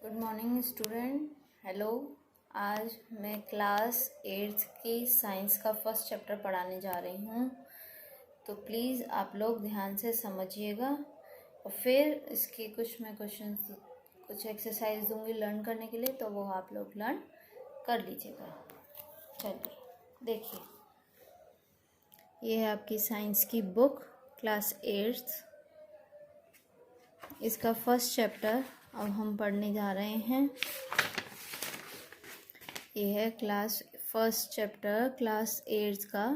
Good morning student. Hello. आज मैं class 8th की साइंस का फर्स्ट चैप्टर पढ़ाने जा रही हूँ, तो प्लीज़ आप लोग ध्यान से समझिएगा और फिर इसके कुछ एक्सरसाइज दूंगी लर्न करने के लिए, तो वो आप लोग लर्न कर लीजिएगा। चलिए देखिए, ये है आपकी साइंस की बुक क्लास 8th, इसका फर्स्ट चैप्टर अब हम पढ़ने जा रहे हैं। ये है फर्स्ट चैप्टर क्लास 8th का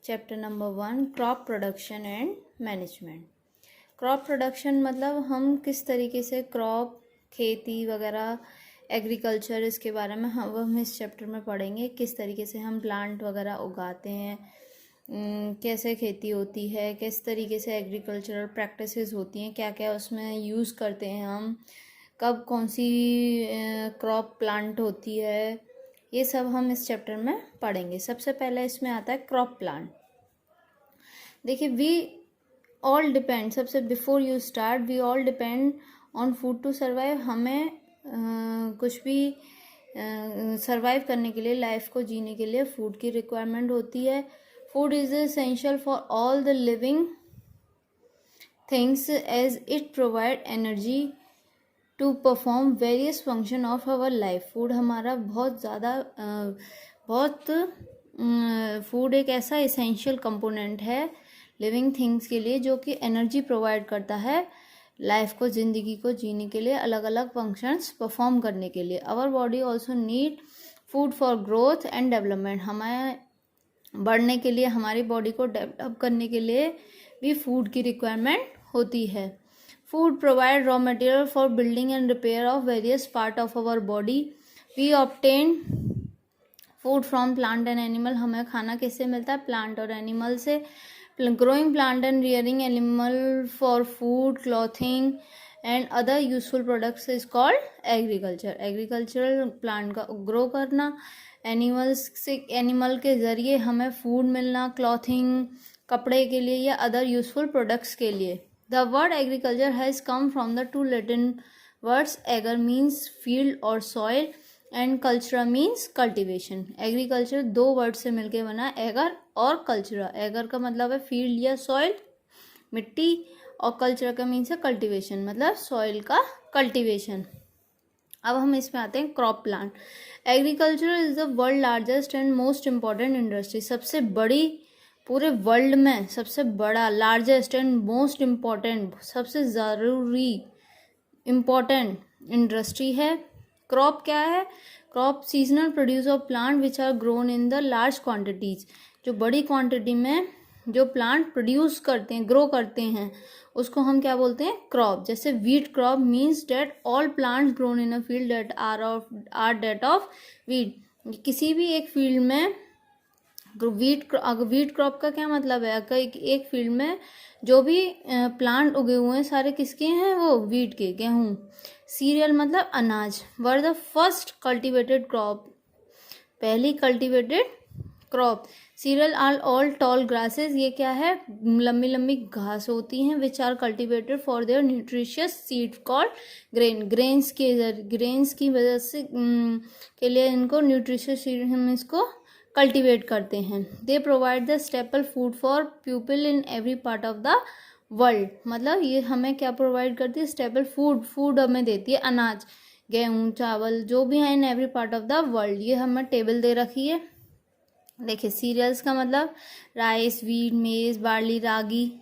chapter number 1, crop production and management. Crop production मतलब हम किस तरीके से क्रॉप, खेती वगैरह, एग्रीकल्चर, इसके बारे में हम इस चैप्टर में पढ़ेंगे। किस तरीके से हम प्लांट वगैरह उगाते हैं, कैसे खेती होती है, किस तरीके से एग्रीकल्चरल प्रैक्टिसेस होती हैं, क्या क्या उसमें यूज़ करते हैं हम, कब कौन सी क्रॉप प्लांट होती है, ये सब हम इस चैप्टर में पढ़ेंगे। सबसे पहले इसमें आता है क्रॉप प्लांट। देखिए, वी ऑल डिपेंड, सबसे before you start, we all depend on food to survive. हमें कुछ भी सर्वाइव करने के लिए, लाइफ को जीने के लिए फूड की रिक्वायरमेंट होती है। Food is essential for all the living things as it provide energy to perform various function of our life. Food हमारा फूड एक ऐसा एसेंशियल कंपोनेंट है लिविंग थिंग्स के लिए, जो कि एनर्जी प्रोवाइड करता है लाइफ को, ज़िंदगी को जीने के लिए, अलग अलग फंक्शंस परफॉर्म करने के लिए। Our body also need food for growth and development. हमें बढ़ने के लिए, हमारी बॉडी को डेवलप करने के लिए भी फूड की रिक्वायरमेंट होती है। Food provide raw material for building and repair of various part of our body. We obtain food from plant and animal. हमें खाना किससे मिलता है? प्लांट और एनिमल से। Growing plant and rearing animal for food, clothing and other useful products is called agriculture. Agricultural plant का grow करना, animal के ज़रिए हमें फूड मिलना, क्लॉथिंग, कपड़े के लिए या अदर यूजफुल प्रोडक्ट्स के लिए। The word agriculture has come from the two Latin words ager means field और soil and cultura means cultivation. Agriculture दो वर्ड से मिलके बना, एगर और कल्चरा। एगर का मतलब है फील्ड या सॉइल, मिट्टी, और कल्चर का मीन्स है कल्टिवेशन, मतलब सॉइल का कल्टिवेशन। अब हम इसमें आते हैं crop plant. Agriculture is the world largest and most important industry. सबसे बड़ी, पूरे वर्ल्ड में सबसे बड़ा, लार्जेस्ट एंड मोस्ट इम्पॉर्टेंट, सबसे ज़रूरी, इम्पॉर्टेंट इंडस्ट्री है। क्रॉप क्या है? Crop seasonal produce of plant which are grown in the large quantities. जो बड़ी क्वांटिटी में जो प्लांट प्रोड्यूस करते हैं, ग्रो करते हैं, उसको हम क्या बोलते हैं? क्रॉप। जैसे wheat crop means that all plants grown in a field that are that of wheat. किसी भी एक फील्ड में वीट क्रॉप का क्या मतलब है? एक फील्ड में जो भी प्लांट उगे हुए हैं सारे किसके हैं? वो वीट के, गेहूं। सीरियल मतलब अनाज। Were the first cultivated crop, पहली cultivated crop. Cereal are all tall grasses. ये क्या है? लंबी लंबी घास होती हैं। Which are cultivated for their nutritious seed called grain. Grains की वजह से के लिए इनको न्यूट्रिशियस सीड, हम इसको कल्टिवेट करते हैं। They provide the staple food for people in every part of the world. मतलब ये हमें क्या प्रोवाइड करती है? स्टेपल फूड हमें देती है, अनाज, गेहूँ, चावल, जो भी है in every part of the world. ये हमें टेबल दे रखी है। देखिए, सीरियल्स का मतलब rice, wheat, maize, barley, ragi.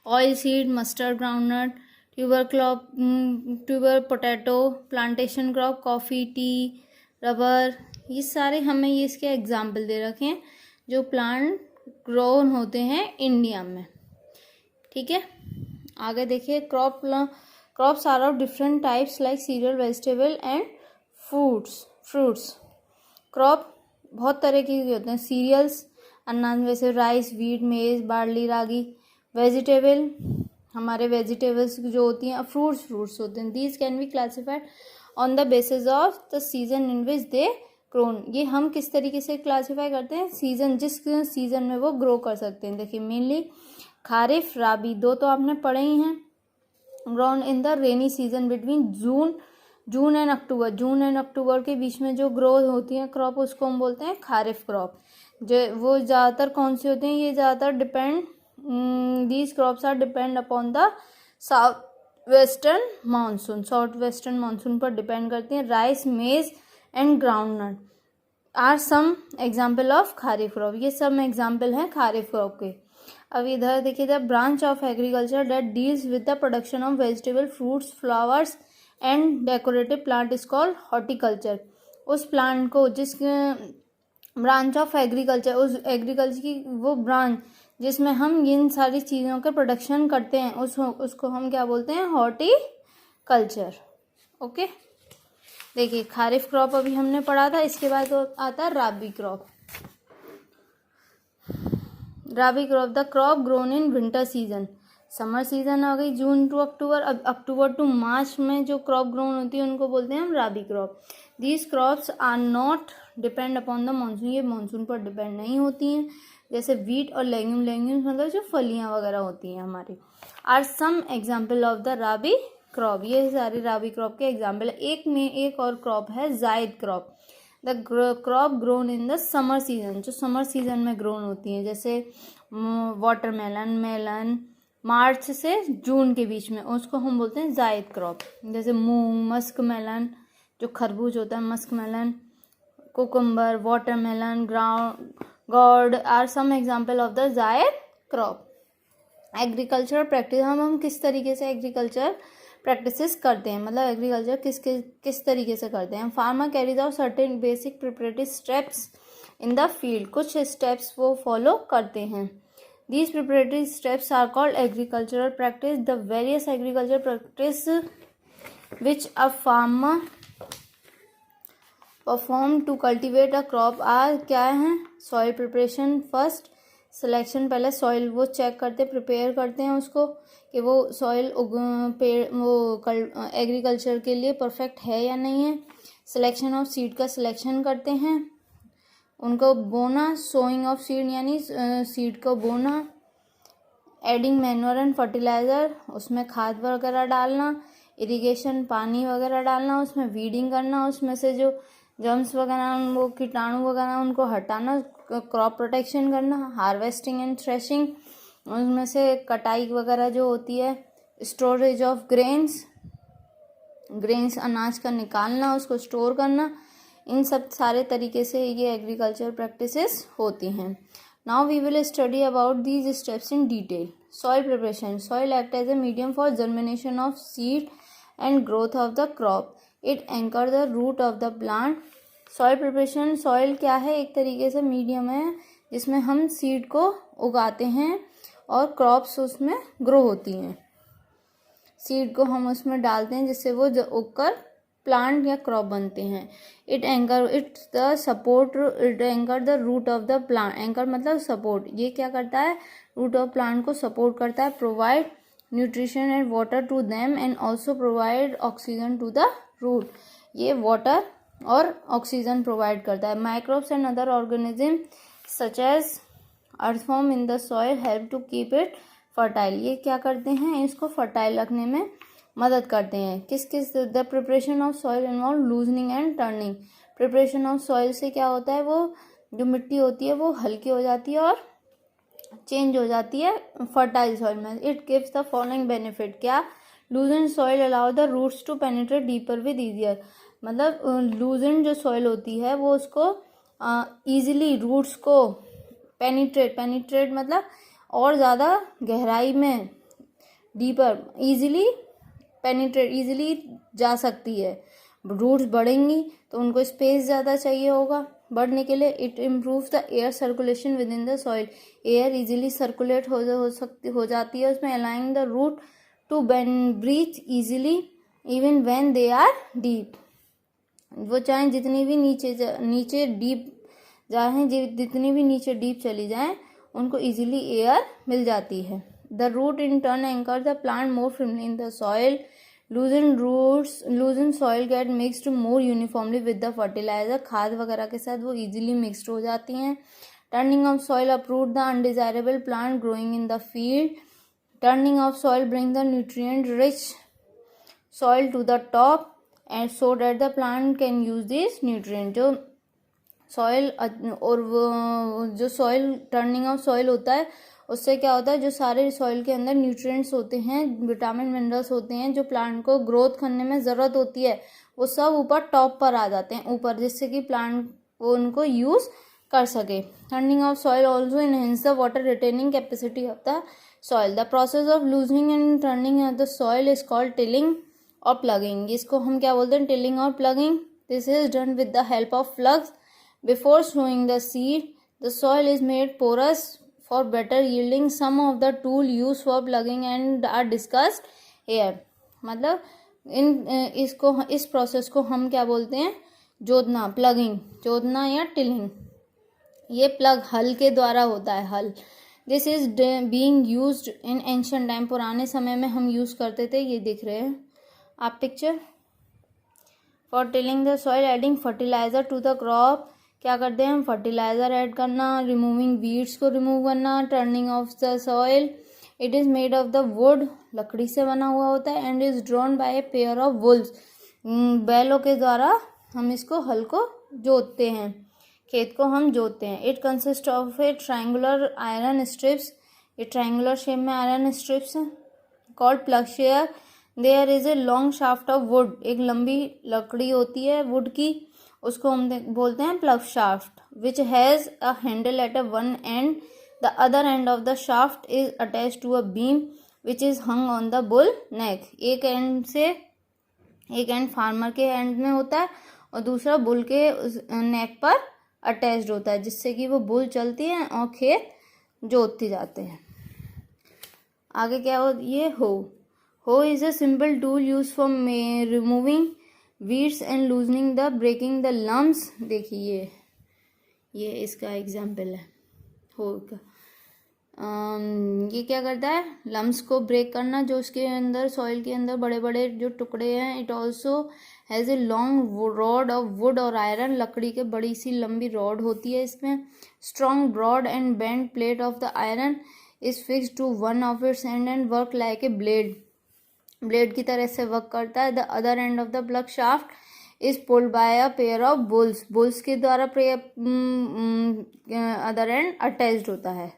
Oil seed, mustard, groundnut. Tuber potato. Plantation crop, coffee, tea, rubber. ये सारे हमें ये इसके एग्जाम्पल दे रखे हैं जो प्लांट ग्रोन होते हैं इंडिया में। ठीक है, आगे देखिए, crops are of different types like cereal, vegetable and fruits. Crop बहुत तरह के होते हैं। सीरियल्स, अनाज, वैसे rice, wheat, maize, barley, ragi. Vegetable, हमारे वेजिटेबल्स जो होती हैं। फ्रूट्स होते हैं। These can be classified on the basis of the season in which they grown. ये हम किस तरीके से क्लासीफाई करते हैं? सीजन, जिस सीजन में वो ग्रो कर सकते हैं। देखिए, मेनली खारिफ, राबी, दो तो आपने पढ़े ही हैं। Grown in the rainy season between June June and October के बीच में जो ग्रोथ होती है क्रॉप, उसको हम बोलते हैं खारिफ क्रॉप। जो वो ज़्यादातर कौन सी होती हैं, ये ज़्यादातर depend, these crops are depend upon the south western monsoon पर डिपेंड करती हैं। Rice, maize and groundnut are some example of kharif crop. ये सब एग्जाम्पल हैं खारिफ क्रॉप के। अब इधर देखिए, the branch of agriculture that deals with the production of vegetable, fruits, flowers and decorative plant is called horticulture. उस प्लांट को, जिस ब्रांच ऑफ एग्रीकल्चर, उस एग्रीकल्चर की वो ब्रांच जिसमें हम इन सारी चीज़ों के प्रोडक्शन करते हैं, उसको हम क्या बोलते हैं, हॉर्टिकल्चर। ओके, देखिए खारिफ क्रॉप अभी हमने पढ़ा था। इसके बाद आता है rabi crop. Rabi crop, the crop grown in winter season. Summer season आ गई जून टू अक्टूबर। अब अक्टूबर टू मार्च में जो क्रॉप ग्रोन होती है उनको बोलते हैं हम rabi crop. These crops are not depend upon the monsoon. ये मानसून पर डिपेंड नहीं होती हैं। जैसे वीट और लेग्यूम्स मतलब जो फलियां वगैरह होती हैं हमारी। Are some example of the rabi crop. ये सारे राबी क्रॉप के एग्जाम्पल है। एक और क्रॉप है जायद crop. The crop grown in the summer season, जो समर सीजन में ग्रोन होती हैं, जैसे वाटरमेलन, मेलन, मार्च से जून के बीच में, उसको हम बोलते हैं जायद क्रॉप। जैसे मूंग, मस्क मेलन, जो खरबूज होता है, musk melon, cucumber, watermelon, gourd are some example of the zaid crop. Agriculture practice, हम किस तरीके से एग्रीकल्चर प्रैक्टिसेस करते हैं, मतलब एग्रीकल्चर किस तरीके से करते हैं। Farmer carries out certain basic preparatory steps in the field. कुछ स्टेप्स वो फॉलो करते हैं। These preparatory steps are called agricultural practice. The various agricultural practice which a farmer perform to cultivate a crop are क्या हैं? Soil preparation first, selection, पहले soil वो check करते, prepare करते हैं उसको कि वो सॉइल एग्रीकल्चर के लिए परफेक्ट है या नहीं है। सिलेक्शन ऑफ सीड का सिलेक्शन करते हैं, उनको बोना, सोइंग ऑफ सीड यानी सीड को बोना, एडिंग मैन्योर एंड फर्टिलाइज़र, उसमें खाद वगैरह डालना, इरिगेशन पानी वगैरह डालना, उसमें वीडिंग करना, उसमें से जो जर्म्स वगैरह वो कीटाणु वगैरह उनको हटाना, क्रॉप प्रोटेक्शन करना, हार्वेस्टिंग एंड थ्रेशिंग, उसमें से कटाई वगैरह जो होती है, स्टोरेज ऑफ ग्रेन्स अनाज का निकालना, उसको स्टोर करना, इन सब सारे तरीके से ये एग्रीकल्चर प्रैक्टिसेस होती हैं। Now we will study about these steps in detail. Soil preparation, soil act as a medium for germination of seed and growth of the crop, it anchor the root of the plant. Soil preparation, soil क्या है, एक तरीके से medium है जिसमें हम seed को उगाते हैं और क्रॉप्स उसमें ग्रो होती हैं। सीड को हम उसमें डालते हैं जिससे वो उगकर प्लांट या क्रॉप बनते हैं। It anchor the root of the plant. Anchor मतलब सपोर्ट, ये क्या करता है, रूट ऑफ प्लांट को सपोर्ट करता है। Provide nutrition and water to them and also provide oxygen to the root. ये वाटर और ऑक्सीजन प्रोवाइड करता है। Microbes and other organism such as earthworm in the soil help to keep it fertile. ये क्या करते हैं, इसको fertile रखने में मदद करते हैं। The preparation of soil involve loosening and turning. Preparation of soil से क्या होता है, वो जो मिट्टी होती है वो हल्की हो जाती है और चेंज हो जाती है फर्टाइल सॉइल में। It gives the following benefit. क्या, loosen soil allow the roots to penetrate deeper with easier. मतलब लूजन जो सॉइल होती है वो उसको ईजिली रूट्स को पेनिट्रेट मतलब और ज़्यादा गहराई में, डीपर, ईजिली जा सकती है। रूट्स बढ़ेंगी तो उनको स्पेस ज़्यादा चाहिए होगा बढ़ने के लिए। It improves the air circulation within the soil. Air easily circulate हो जाती है उसमें, allowing the root to breathe easily even when they are deep. वो चाहे जितनी भी नीचे डीप जाएं, जितनी भी नीचे डीप चली जाएं, उनको इजीली एयर मिल जाती है। The root in turn anchor the plant more firmly in the soil. Loosen soil get mixed more uniformly with the fertiliser. खाद वगैरह के साथ वो इजीली मिक्सड हो जाती हैं। Turning of soil approve the undesirable plant growing in the field. Turning of soil bring the nutrient rich soil to the top. And so that the plant can use this nutrient. जो soil और जो soil turning of soil होता है उससे क्या होता है, जो सारे सॉइल के अंदर न्यूट्रिएंट्स होते हैं, विटामिन मिनरल्स होते हैं जो प्लांट को ग्रोथ करने में ज़रूरत होती है, वो सब ऊपर टॉप पर आ जाते हैं ऊपर, जिससे कि प्लांट वो उनको यूज़ कर सके। Turning of soil also enhance the water retaining capacity of the soil. The process of loosening and turning of the soil is called tilling और प्लगिंग। इसको हम क्या बोलते हैं, टिलिंग और plugging. This is done with the help of plugs. Before sowing the seed, the soil is made porous for better yielding. Some of the tool used for plugging and are discussed here. मतलब इस process को हम क्या बोलते हैं, जोतना, plugging, जोतना या टिलिंग। ये प्लग हल के द्वारा होता है, हल। This is being used in ancient time. पुराने समय में हम यूज करते थे, ये दिख रहे हैं आप picture. For tilling the soil, adding fertiliser to the crop. क्या करते हैं हम, फर्टिलाइजर ऐड करना, रिमूविंग वीड्स को रिमूव करना, turning of the soil. It is made of the wood, लकड़ी से बना हुआ होता है, and is drawn by a pair of bulls. बैलों के द्वारा हम इसको हल को जोतते हैं, खेत को हम जोतते हैं। It consist of a triangular iron strips. ये ट्रायंगुलर शेप में आयरन स्ट्रिप्स हैं, called ploughshare. There is a long shaft of wood. एक लंबी लकड़ी होती है वुड की, उसको हम बोलते हैं plug shaft, which has a handle at a one end. The other end of the shaft is attach to a beam which is hung on the bull neck. एक एंड फार्मर के and में होता है और दूसरा bull के नेक पर attached होता है, जिससे कि वो बुल चलती है और खेत जोतते जाते हैं। आगे क्या हो, ये hoe is a simple tool use for removing weeds and loosening the breaking the lumps. देखिए ये इसका एग्जाम्पल है हो का। ये क्या करता है, लम्स को ब्रेक करना, जो उसके अंदर सॉइल के अंदर बड़े बड़े जो टुकड़े हैं। It also has a long rod of wood और आयरन। लकड़ी के बड़ी सी लंबी रॉड होती है इसमें। Strong broad and bend plate of the iron is fixed to one of its end work like a blade की तरह से वर्क करता है। The other end of the plough shaft is pulled by a pair of bulls के द्वारा other end attached होता है।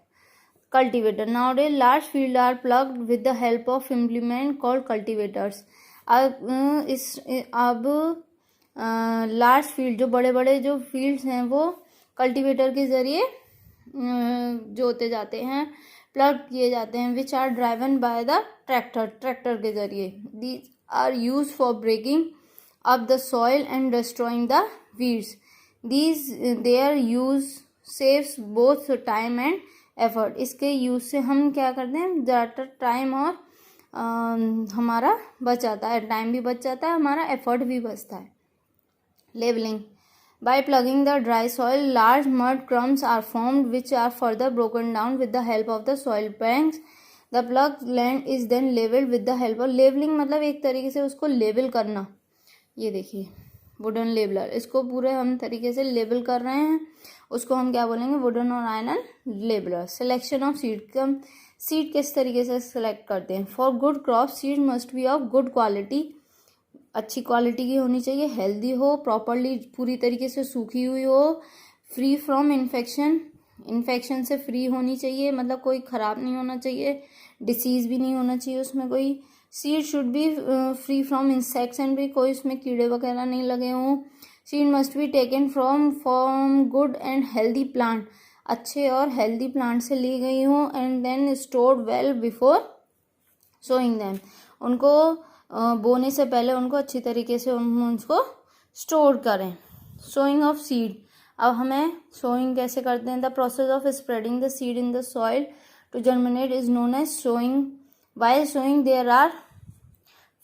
Cultivator, nowadays large field are ploughed with the help of implement called cultivators. अब large field, जो बड़े बड़े जो fields हैं वो कल्टीवेटर के जरिए जोते जाते हैं, प्लग किए जाते हैं, which are driven by the tractor के जरिए। These are use for breaking up the soil and destroying the weeds. Their use saves both time and effort. इसके यूज से हम क्या करते हैं, ज़्यादातर टाइम और हमारा बच जाता है, टाइम भी बच जाता है, हमारा एफर्ट भी बचता है। Levelling, by plugging the dry soil, large mud crumbs are formed which are further broken down with the help of the soil banks. The plugged land is then leveled with the help of leveling। मतलब एक तरीके से उसको level करना। ये देखिए wooden leveller, इसको पूरे हम तरीके से लेवल कर रहे हैं, उसको हम क्या बोलेंगे, वुडन और iron leveller. Selection of seed, हम सीड किस तरीके से सिलेक्ट करते हैं। For good crop seed must B of good quality, अच्छी क्वालिटी की होनी चाहिए, हेल्दी हो, प्रॉपरली पूरी तरीके से सूखी हुई हो, फ्री फ्रॉम इन्फेक्शन से फ्री होनी चाहिए, मतलब कोई ख़राब नहीं होना चाहिए, डिसीज़ भी नहीं होना चाहिए उसमें कोई। Seed should be free from insects and भी कोई उसमें कीड़े वगैरह नहीं लगे हों। Seed must be taken from good and healthy plant, अच्छे और हेल्दी प्लांट से ली गई हों, and then stored well before sowing them. उनको बोने से पहले उनको अच्छी तरीके से उसको स्टोर करें। सोइंग ऑफ सीड, अब हमें सोइंग कैसे करते हैं। The process of spreading the seed in the soil to germinate is known as sowing. While sowing there are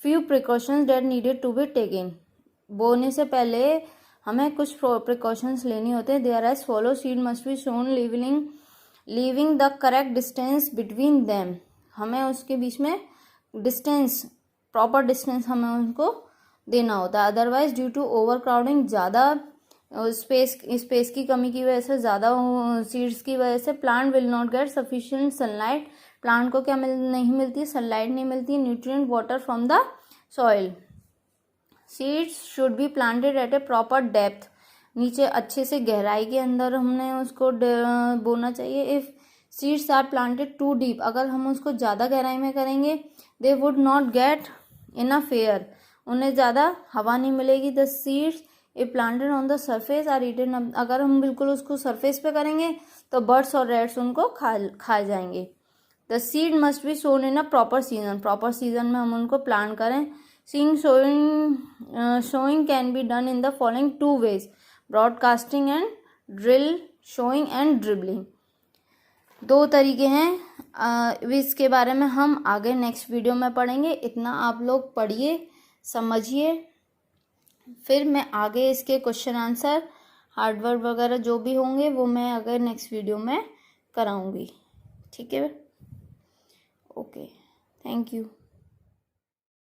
few precautions that needed to be taken. बोने से पहले हमें कुछ प्रिकॉशंस लेनी होते हैं। There as follow, seed must be sown leaving the correct distance between them. हमें उसके बीच में डिस्टेंस, प्रॉपर डिस्टेंस हमें उनको देना होता है। Otherwise due to overcrowding, ज़्यादा स्पेस की कमी की वजह से, ज़्यादा सीड्स की वजह से plant will not get sufficient sunlight. Plant को क्या नहीं मिलती, सनलाइट नहीं मिलती, nutrient water from the soil. Seeds should be planted at a proper depth, नीचे अच्छे से गहराई के अंदर हमने उसको बोना चाहिए। If seeds are planted too deep, अगर हम उसको ज़्यादा गहराई में करेंगे, they would not get enough air, उन्हें ज़्यादा हवा नहीं मिलेगी। The seeds a planted on the surface are eaten, अगर हम बिल्कुल उसको सरफेस पे करेंगे तो बर्ड्स और रैट्स उनको खा जाएंगे। The seed must be sown in a proper season, proper season में हम उनको प्लांट करें। Sowing can be done in the following two ways, broadcasting and drill sowing and dribbling, दो तरीके हैं। इसके बारे में हम आगे नेक्स्ट वीडियो में पढ़ेंगे। इतना आप लोग पढ़िए, समझिए, फिर मैं आगे इसके क्वेश्चन आंसर हार्डवर्क वगैरह जो भी होंगे वो मैं अगर नेक्स्ट वीडियो में कराऊंगी। ठीक है, ओके, थैंक यू।